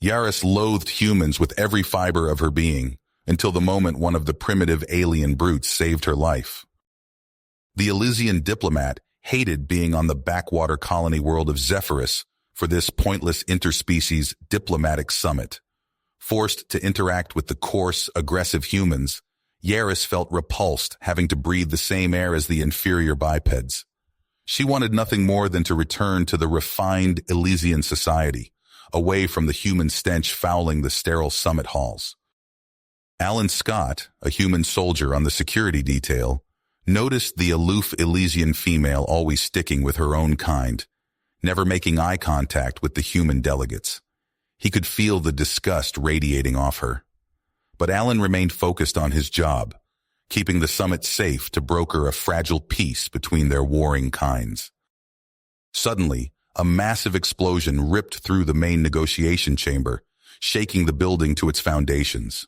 Yaris loathed humans with every fiber of her being, until the moment one of the primitive alien brutes saved her life. The Elysian diplomat hated being on the backwater colony world of Zephyrus for this pointless interspecies diplomatic summit. Forced to interact with the coarse, aggressive humans, Yaris felt repulsed having to breathe the same air as the inferior bipeds. She wanted nothing more than to return to the refined Elysian society, away from the human stench fouling the sterile summit halls. Alan Scott, a human soldier on the security detail, noticed the aloof Elysian female always sticking with her own kind, never making eye contact with the human delegates. He could feel the disgust radiating off her. But Alan remained focused on his job, keeping the summit safe to broker a fragile peace between their warring kinds. Suddenly, a massive explosion ripped through the main negotiation chamber, shaking the building to its foundations.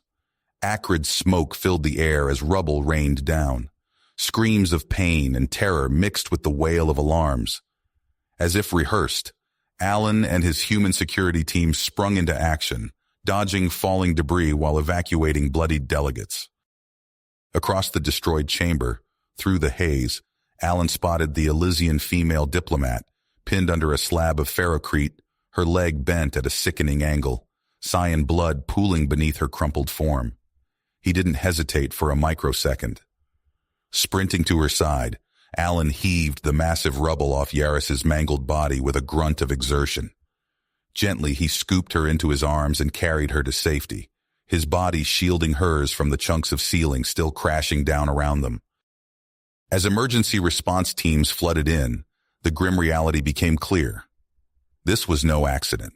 Acrid smoke filled the air as rubble rained down. Screams of pain and terror mixed with the wail of alarms. As if rehearsed, Alan and his human security team sprung into action, dodging falling debris while evacuating bloodied delegates. Across the destroyed chamber, through the haze, Alan spotted the Elysian female diplomat, pinned under a slab of ferrocrete, her leg bent at a sickening angle, cyan blood pooling beneath her crumpled form. He didn't hesitate for a microsecond. Sprinting to her side, Alan heaved the massive rubble off Yaris's mangled body with a grunt of exertion. Gently, he scooped her into his arms and carried her to safety, his body shielding hers from the chunks of ceiling still crashing down around them. As emergency response teams flooded in, the grim reality became clear. This was no accident.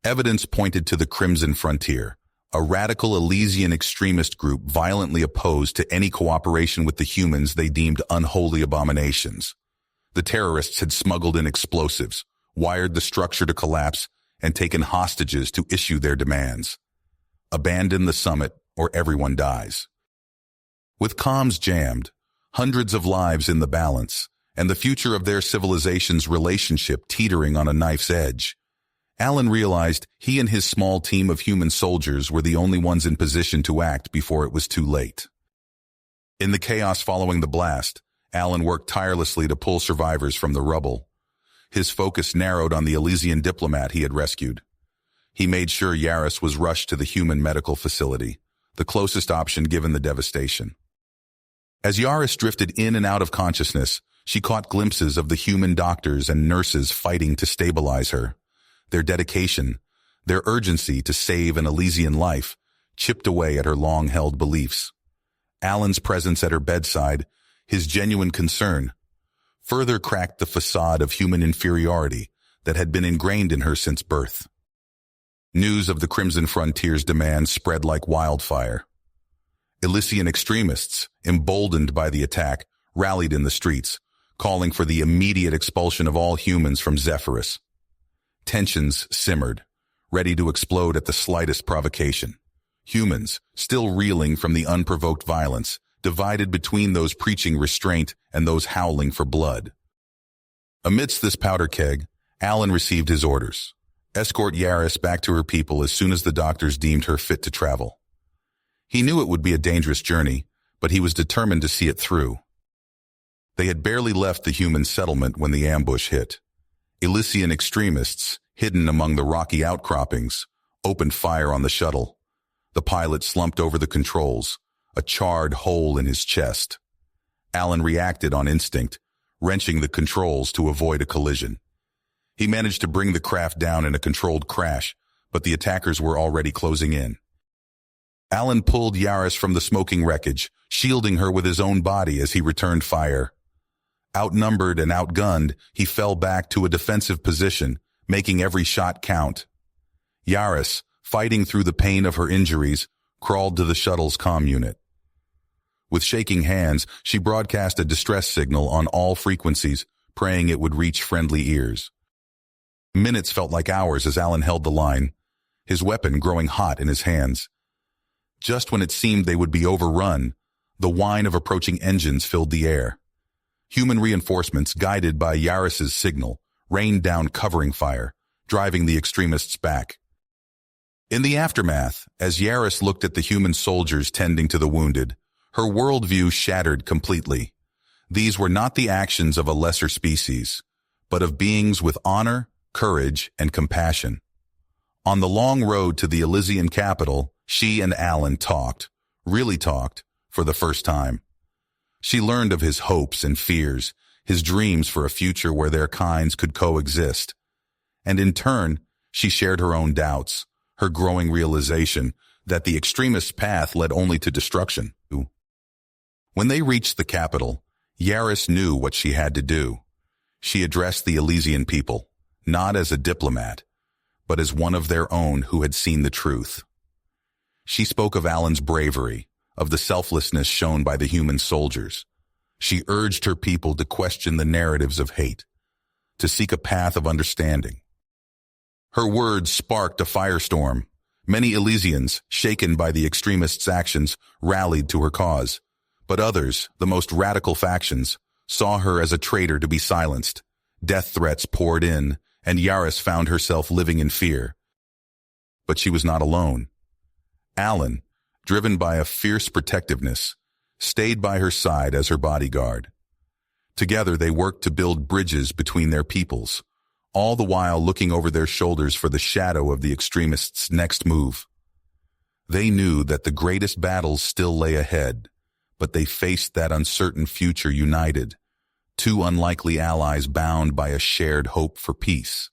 Evidence pointed to the Crimson Frontier, a radical Elysian extremist group violently opposed to any cooperation with the humans they deemed unholy abominations. The terrorists had smuggled in explosives, wired the structure to collapse, and taken hostages to issue their demands. Abandon the summit or everyone dies. With comms jammed, hundreds of lives in the balance, and the future of their civilization's relationship teetering on a knife's edge, Alan realized he and his small team of human soldiers were the only ones in position to act before it was too late. In the chaos following the blast, Alan worked tirelessly to pull survivors from the rubble. His focus narrowed on the Elysian diplomat he had rescued. He made sure Yaris was rushed to the human medical facility, the closest option given the devastation. As Yaris drifted in and out of consciousness, she caught glimpses of the human doctors and nurses fighting to stabilize her. Their dedication, their urgency to save an Elysian life, chipped away at her long-held beliefs. Alan's presence at her bedside, his genuine concern, further cracked the facade of human inferiority that had been ingrained in her since birth. News of the Crimson Frontier's demands spread like wildfire. Elysian extremists, emboldened by the attack, rallied in the streets, calling for the immediate expulsion of all humans from Zephyrus. Tensions simmered, ready to explode at the slightest provocation. Humans, still reeling from the unprovoked violence, divided between those preaching restraint and those howling for blood. Amidst this powder keg, Alan received his orders. Escort Yaris back to her people as soon as the doctors deemed her fit to travel. He knew it would be a dangerous journey, but he was determined to see it through. They had barely left the human settlement when the ambush hit. Elysian extremists, hidden among the rocky outcroppings, opened fire on the shuttle. The pilot slumped over the controls, a charred hole in his chest. Alan reacted on instinct, wrenching the controls to avoid a collision. He managed to bring the craft down in a controlled crash, but the attackers were already closing in. Alan pulled Yaris from the smoking wreckage, shielding her with his own body as he returned fire. Outnumbered and outgunned, he fell back to a defensive position, making every shot count. Yaris, fighting through the pain of her injuries, crawled to the shuttle's comm unit. With shaking hands, she broadcast a distress signal on all frequencies, praying it would reach friendly ears. Minutes felt like hours as Alan held the line, his weapon growing hot in his hands. Just when it seemed they would be overrun, the whine of approaching engines filled the air. Human reinforcements, guided by Yaris's signal, rained down covering fire, driving the extremists back. In the aftermath, as Yaris looked at the human soldiers tending to the wounded, her worldview shattered completely. These were not the actions of a lesser species, but of beings with honor, courage, and compassion. On the long road to the Elysian capital, she and Alan really talked, for the first time. She learned of his hopes and fears, his dreams for a future where their kinds could coexist. And in turn, she shared her own doubts, her growing realization that the extremist path led only to destruction. When they reached the capital, Yaris knew what she had to do. She addressed the Elysian people, not as a diplomat, but as one of their own who had seen the truth. She spoke of Alan's bravery, of the selflessness shown by the human soldiers. She urged her people to question the narratives of hate, to seek a path of understanding. Her words sparked a firestorm. Many Elysians, shaken by the extremists' actions, rallied to her cause. But others, the most radical factions, saw her as a traitor to be silenced. Death threats poured in, and Yaris found herself living in fear. But she was not alone. Alan, driven by a fierce protectiveness, stayed by her side as her bodyguard. Together they worked to build bridges between their peoples, all the while looking over their shoulders for the shadow of the extremists' next move. They knew that the greatest battles still lay ahead, but they faced that uncertain future united, two unlikely allies bound by a shared hope for peace.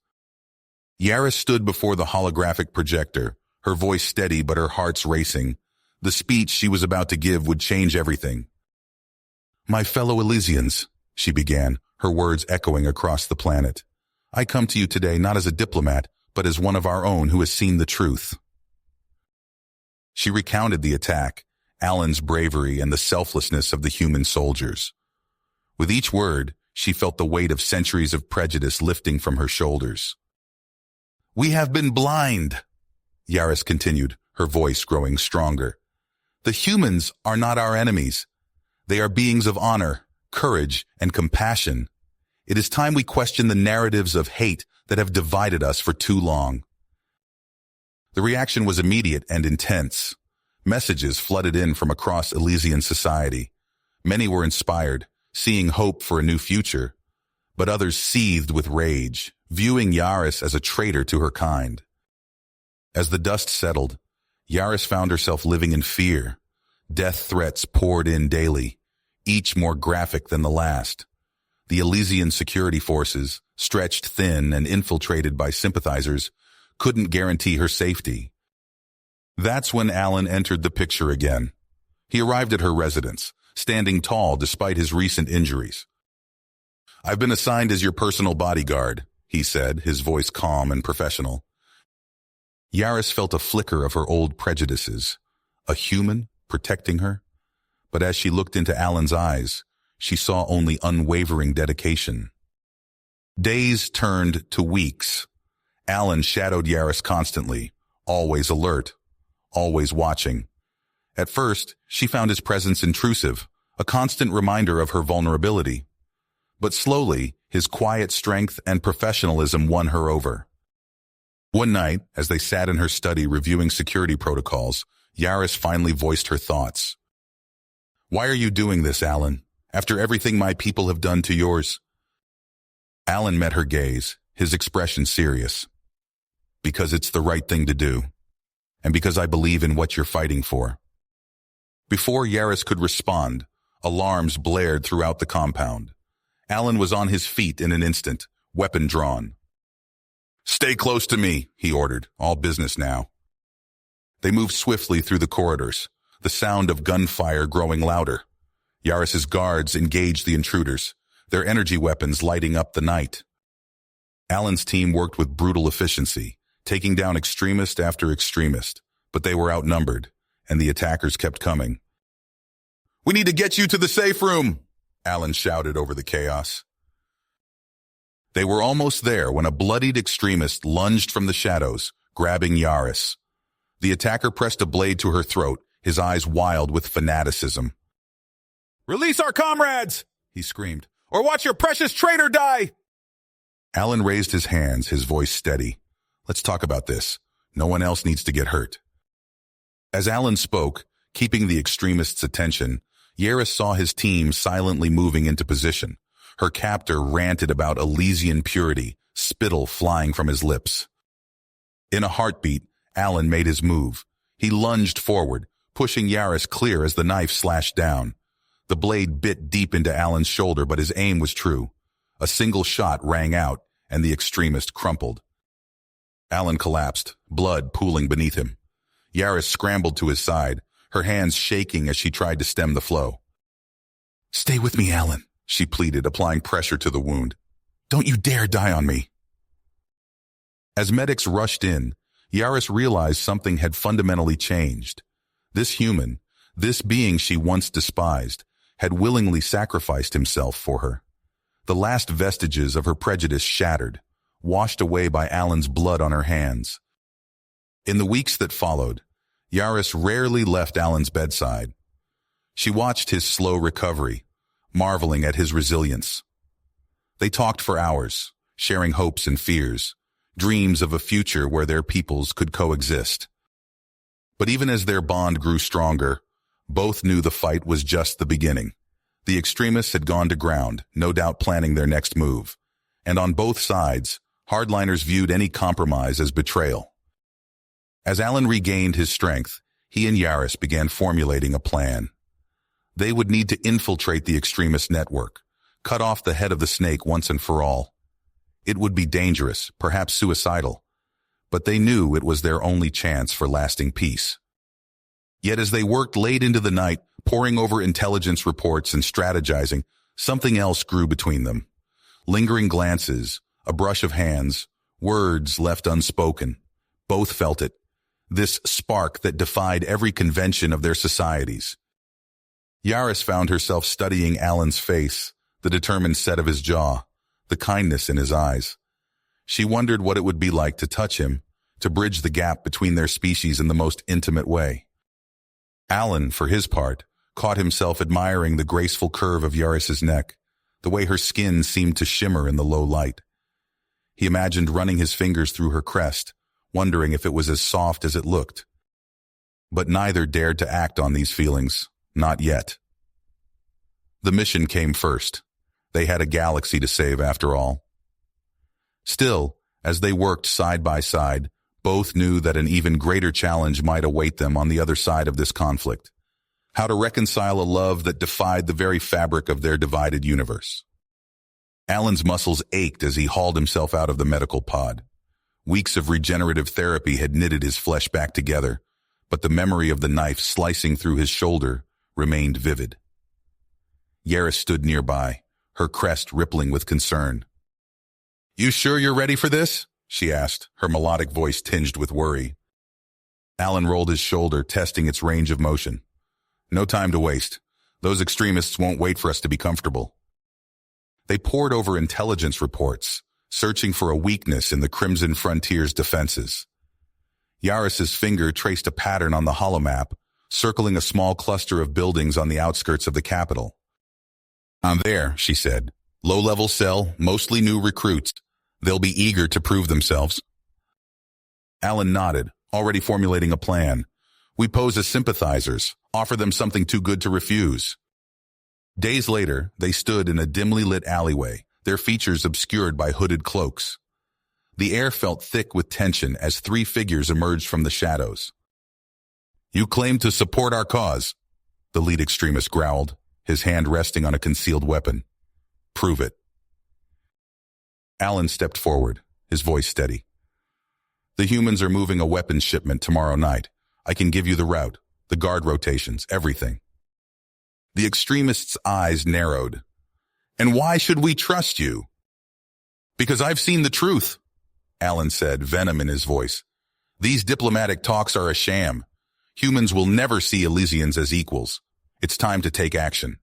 Yaris stood before the holographic projector, her voice steady but her heart's racing. The speech she was about to give would change everything. "My fellow Elysians," she began, her words echoing across the planet. "I come to you today not as a diplomat, but as one of our own who has seen the truth." She recounted the attack, Alan's bravery, and the selflessness of the human soldiers. With each word, she felt the weight of centuries of prejudice lifting from her shoulders. "We have been blind," Yaris continued, her voice growing stronger. "The humans are not our enemies. They are beings of honor, courage, and compassion. It is time we question the narratives of hate that have divided us for too long." The reaction was immediate and intense. Messages flooded in from across Elysian society. Many were inspired, seeing hope for a new future, but others seethed with rage, viewing Yaris as a traitor to her kind. As the dust settled, Yaris found herself living in fear. Death threats poured in daily, each more graphic than the last. The Elysian security forces, stretched thin and infiltrated by sympathizers, couldn't guarantee her safety. That's when Alan entered the picture again. He arrived at her residence, standing tall despite his recent injuries. "I've been assigned as your personal bodyguard," he said, his voice calm and professional. Yaris felt a flicker of her old prejudices, a human protecting her. But as she looked into Alan's eyes, she saw only unwavering dedication. Days turned to weeks. Alan shadowed Yaris constantly, always alert, always watching. At first, she found his presence intrusive, a constant reminder of her vulnerability. But slowly, his quiet strength and professionalism won her over. One night, as they sat in her study reviewing security protocols, Yaris finally voiced her thoughts. "Why are you doing this, Alan? After everything my people have done to yours?" Alan met her gaze, his expression serious. "Because it's the right thing to do, and because I believe in what you're fighting for." Before Yaris could respond, alarms blared throughout the compound. Alan was on his feet in an instant, weapon drawn. "Stay close to me," he ordered, all business now. They moved swiftly through the corridors, the sound of gunfire growing louder. Yaris's guards engaged the intruders, their energy weapons lighting up the night. Alan's team worked with brutal efficiency, taking down extremist after extremist, but they were outnumbered, and the attackers kept coming. "We need to get you to the safe room," Alan shouted over the chaos. They were almost there when a bloodied extremist lunged from the shadows, grabbing Yaris. The attacker pressed a blade to her throat, his eyes wild with fanaticism. "Release our comrades!" he screamed, "or watch your precious traitor die!" Alan raised his hands, his voice steady. "Let's talk about this. No one else needs to get hurt. As Alan spoke, keeping the extremists' attention, Yaris saw his team silently moving into position. Her captor ranted about Elysian purity, spittle flying from his lips. In a heartbeat, Alan made his move. He lunged forward, pushing Yaris clear as the knife slashed down. The blade bit deep into Alan's shoulder, but his aim was true. A single shot rang out, and the extremist crumpled. Alan collapsed, blood pooling beneath him. Yaris scrambled to his side, her hands shaking as she tried to stem the flow. "Stay with me, Alan," she pleaded, applying pressure to the wound. "Don't you dare die on me." As medics rushed in, Yaris realized something had fundamentally changed. This human, this being she once despised, had willingly sacrificed himself for her. The last vestiges of her prejudice shattered, washed away by Alan's blood on her hands. In the weeks that followed, Yaris rarely left Alan's bedside. She watched his slow recovery, marveling at his resilience. They talked for hours, sharing hopes and fears, dreams of a future where their peoples could coexist. But even as their bond grew stronger, both knew the fight was just the beginning. The extremists had gone to ground, no doubt planning their next move. And on both sides, hardliners viewed any compromise as betrayal. As Alan regained his strength, he and Yaris began formulating a plan. They would need to infiltrate the extremist network, cut off the head of the snake once and for all. It would be dangerous, perhaps suicidal, but they knew it was their only chance for lasting peace. Yet as they worked late into the night, poring over intelligence reports and strategizing, something else grew between them. Lingering glances, a brush of hands, words left unspoken. Both felt it. This spark that defied every convention of their societies. Yaris found herself studying Alan's face, the determined set of his jaw, the kindness in his eyes. She wondered what it would be like to touch him, to bridge the gap between their species in the most intimate way. Alan, for his part, caught himself admiring the graceful curve of Yaris's neck, the way her skin seemed to shimmer in the low light. He imagined running his fingers through her crest, wondering if it was as soft as it looked. But neither dared to act on these feelings, not yet. The mission came first. They had a galaxy to save after all. Still, as they worked side by side, both knew that an even greater challenge might await them on the other side of this conflict. How to reconcile a love that defied the very fabric of their divided universe. Alan's muscles ached as he hauled himself out of the medical pod. Weeks of regenerative therapy had knitted his flesh back together, but the memory of the knife slicing through his shoulder remained vivid. Yaris stood nearby, her crest rippling with concern. "You sure you're ready for this?" she asked, her melodic voice tinged with worry. Alan rolled his shoulder, testing its range of motion. "No time to waste. Those extremists won't wait for us to be comfortable." They pored over intelligence reports, searching for a weakness in the Crimson Frontier's defenses. Yaris's finger traced a pattern on the holomap, circling a small cluster of buildings on the outskirts of the capital. "I'm there," she said. "Low-level cell, mostly new recruits. They'll be eager to prove themselves." Alan nodded, already formulating a plan. "We pose as sympathizers, offer them something too good to refuse." Days later, they stood in a dimly lit alleyway, their features obscured by hooded cloaks. The air felt thick with tension as three figures emerged from the shadows. "You claim to support our cause," the lead extremist growled, his hand resting on a concealed weapon. "Prove it." Alan stepped forward, his voice steady. "The humans are moving a weapons shipment tomorrow night. I can give you the route, the guard rotations, everything." The extremist's eyes narrowed. "And why should we trust you?" "Because I've seen the truth," Alan said, venom in his voice. "These diplomatic talks are a sham. Humans will never see Elysians as equals. It's time to take action."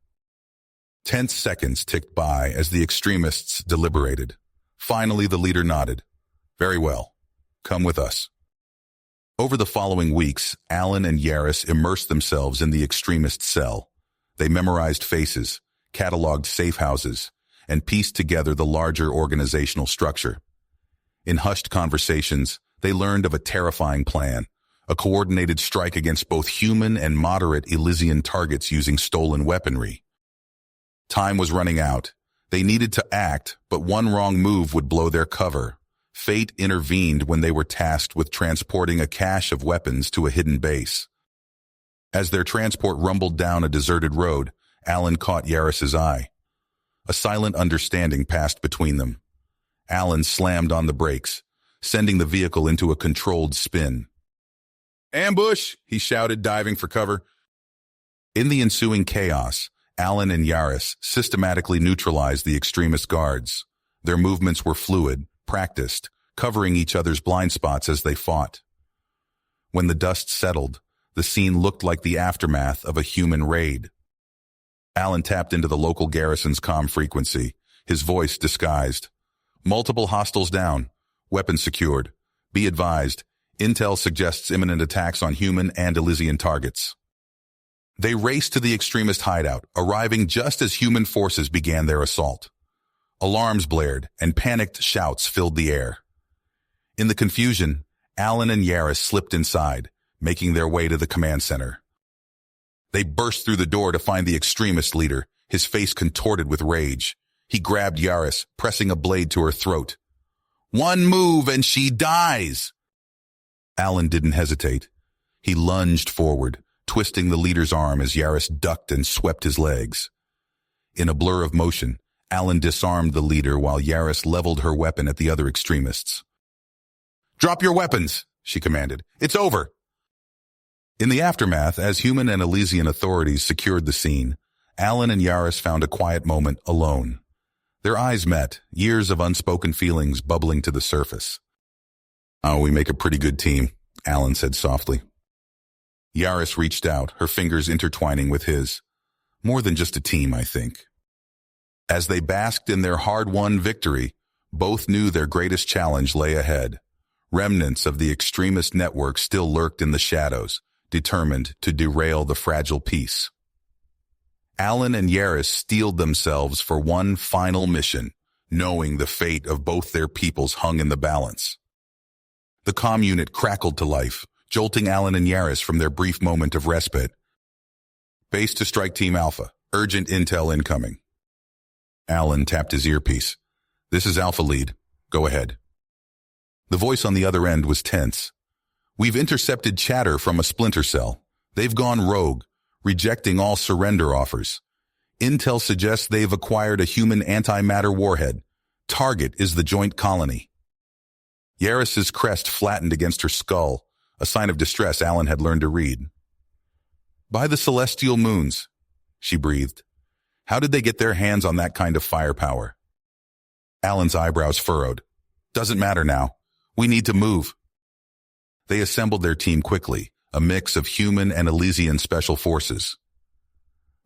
Tense seconds ticked by as the extremists deliberated. Finally, the leader nodded. "Very well. Come with us." Over the following weeks, Alan and Yaris immersed themselves in the extremist cell. They memorized faces, cataloged safe houses, and pieced together the larger organizational structure. In hushed conversations, they learned of a terrifying plan, a coordinated strike against both human and moderate Elysian targets using stolen weaponry. Time was running out. They needed to act, but one wrong move would blow their cover. Fate intervened when they were tasked with transporting a cache of weapons to a hidden base. As their transport rumbled down a deserted road, Alan caught Yaris's eye. A silent understanding passed between them. Alan slammed on the brakes, sending the vehicle into a controlled spin. "Ambush!" he shouted, diving for cover. In the ensuing chaos, Alan and Yaris systematically neutralized the extremist guards. Their movements were fluid, practiced, covering each other's blind spots as they fought. When the dust settled, the scene looked like the aftermath of a human raid. Alan tapped into the local garrison's comm frequency, his voice disguised. "Multiple hostiles down. Weapons secured. Be advised, intel suggests imminent attacks on human and Elysian targets." They raced to the extremist hideout, arriving just as human forces began their assault. Alarms blared, and panicked shouts filled the air. In the confusion, Alan and Yaris slipped inside, making their way to the command center. They burst through the door to find the extremist leader, his face contorted with rage. He grabbed Yaris, pressing a blade to her throat. "One move and she dies!" Alan didn't hesitate. He lunged forward, twisting the leader's arm as Yaris ducked and swept his legs. In a blur of motion, Alan disarmed the leader while Yaris leveled her weapon at the other extremists. "Drop your weapons," she commanded. "It's over." In the aftermath, as human and Elysian authorities secured the scene, Alan and Yaris found a quiet moment alone. Their eyes met, years of unspoken feelings bubbling to the surface. "Oh, we make a pretty good team," Alan said softly. Yaris reached out, her fingers intertwining with his. "More than just a team, I think." As they basked in their hard-won victory, both knew their greatest challenge lay ahead. Remnants of the extremist network still lurked in the shadows, determined to derail the fragile peace. Alan and Yaris steeled themselves for one final mission, knowing the fate of both their peoples hung in the balance. The comm unit crackled to life, jolting Alan and Yaris from their brief moment of respite. "Base to strike Team Alpha. Urgent intel incoming." Alan tapped his earpiece. "This is Alpha Lead. Go ahead." The voice on the other end was tense. "We've intercepted chatter from a splinter cell. They've gone rogue, rejecting all surrender offers. Intel suggests they've acquired a human antimatter warhead. Target is the joint colony." Yaris's crest flattened against her skull, a sign of distress Alan had learned to read. "By the celestial moons," she breathed. "How did they get their hands on that kind of firepower?" Alan's eyebrows furrowed. "Doesn't matter now. We need to move." They assembled their team quickly, a mix of human and Elysian special forces.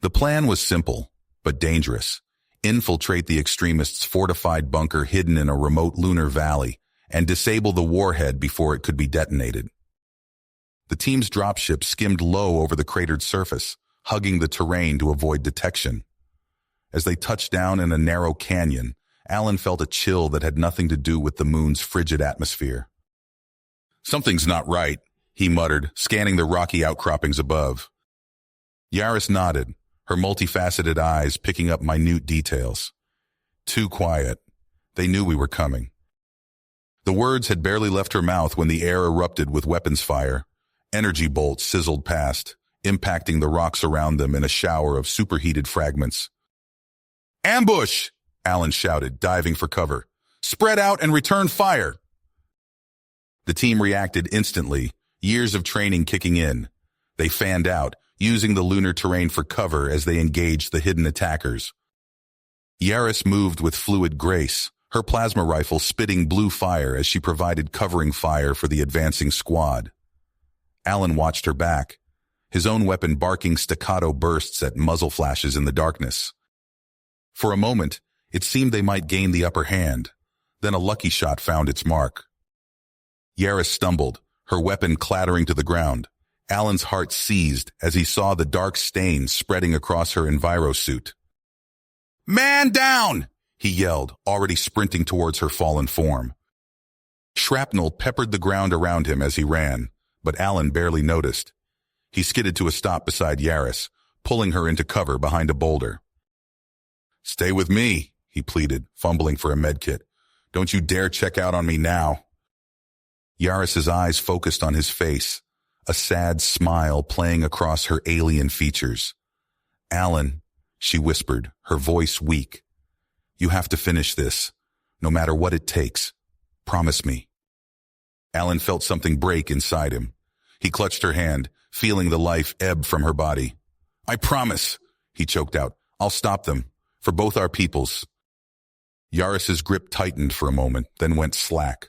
The plan was simple, but dangerous. Infiltrate the extremists' fortified bunker hidden in a remote lunar valley and disable the warhead before it could be detonated. The team's dropship skimmed low over the cratered surface, hugging the terrain to avoid detection. As they touched down in a narrow canyon, Alan felt a chill that had nothing to do with the moon's frigid atmosphere. "Something's not right," he muttered, scanning the rocky outcroppings above. Yaris nodded, her multifaceted eyes picking up minute details. "Too quiet. They knew we were coming." The words had barely left her mouth when the air erupted with weapons fire. Energy bolts sizzled past, impacting the rocks around them in a shower of superheated fragments. "Ambush!" Alan shouted, diving for cover. "Spread out and return fire!" The team reacted instantly, years of training kicking in. They fanned out, using the lunar terrain for cover as they engaged the hidden attackers. Yaris moved with fluid grace, her plasma rifle spitting blue fire as she provided covering fire for the advancing squad. Alan watched her back, his own weapon barking staccato bursts at muzzle flashes in the darkness. For a moment, it seemed they might gain the upper hand. Then a lucky shot found its mark. Yaris stumbled, her weapon clattering to the ground. Alan's heart seized as he saw the dark stains spreading across her envirosuit. "Man down!" he yelled, already sprinting towards her fallen form. Shrapnel peppered the ground around him as he ran, but Alan barely noticed. He skidded to a stop beside Yaris, pulling her into cover behind a boulder. "Stay with me," he pleaded, fumbling for a medkit. "Don't you dare check out on me now." Yaris's eyes focused on his face, a sad smile playing across her alien features. "Alan," she whispered, her voice weak. "You have to finish this, no matter what it takes. Promise me." Alan felt something break inside him. He clutched her hand, feeling the life ebb from her body. "I promise," he choked out. "I'll stop them, for both our peoples." Yaris's grip tightened for a moment, then went slack.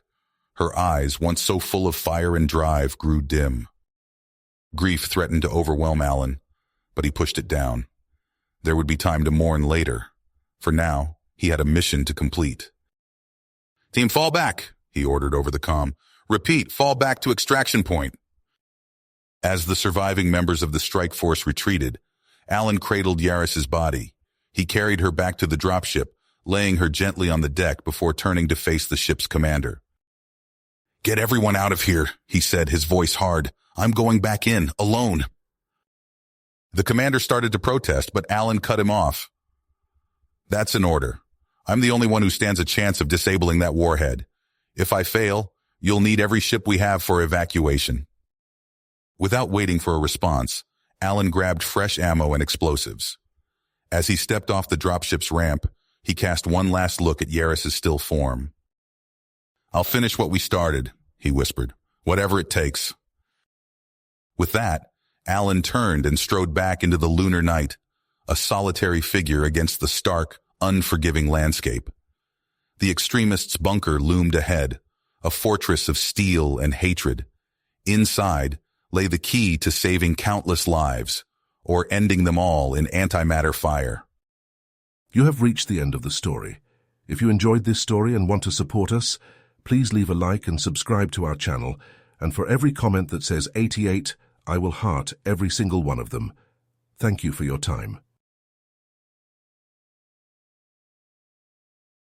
Her eyes, once so full of fire and drive, grew dim. Grief threatened to overwhelm Alan, but he pushed it down. There would be time to mourn later. For now, he had a mission to complete. "Team, fall back," he ordered over the comm. "Repeat, fall back to extraction point." As the surviving members of the strike force retreated, Alan cradled Yaris's body. He carried her back to the dropship, laying her gently on the deck before turning to face the ship's commander. "Get everyone out of here," he said, his voice hard. "I'm going back in, alone." The commander started to protest, but Alan cut him off. "That's an order. I'm the only one who stands a chance of disabling that warhead. If I fail, you'll need every ship we have for evacuation." Without waiting for a response, Alan grabbed fresh ammo and explosives. As he stepped off the dropship's ramp, he cast one last look at Yaris's still form. "I'll finish what we started," he whispered. "Whatever it takes." With that, Alan turned and strode back into the lunar night, a solitary figure against the stark, unforgiving landscape. The extremists' bunker loomed ahead, a fortress of steel and hatred. Inside lay the key to saving countless lives, or ending them all in antimatter fire. You have reached the end of the story. If you enjoyed this story and want to support us, please leave a like and subscribe to our channel, and for every comment that says 88, I will heart every single one of them. Thank you for your time.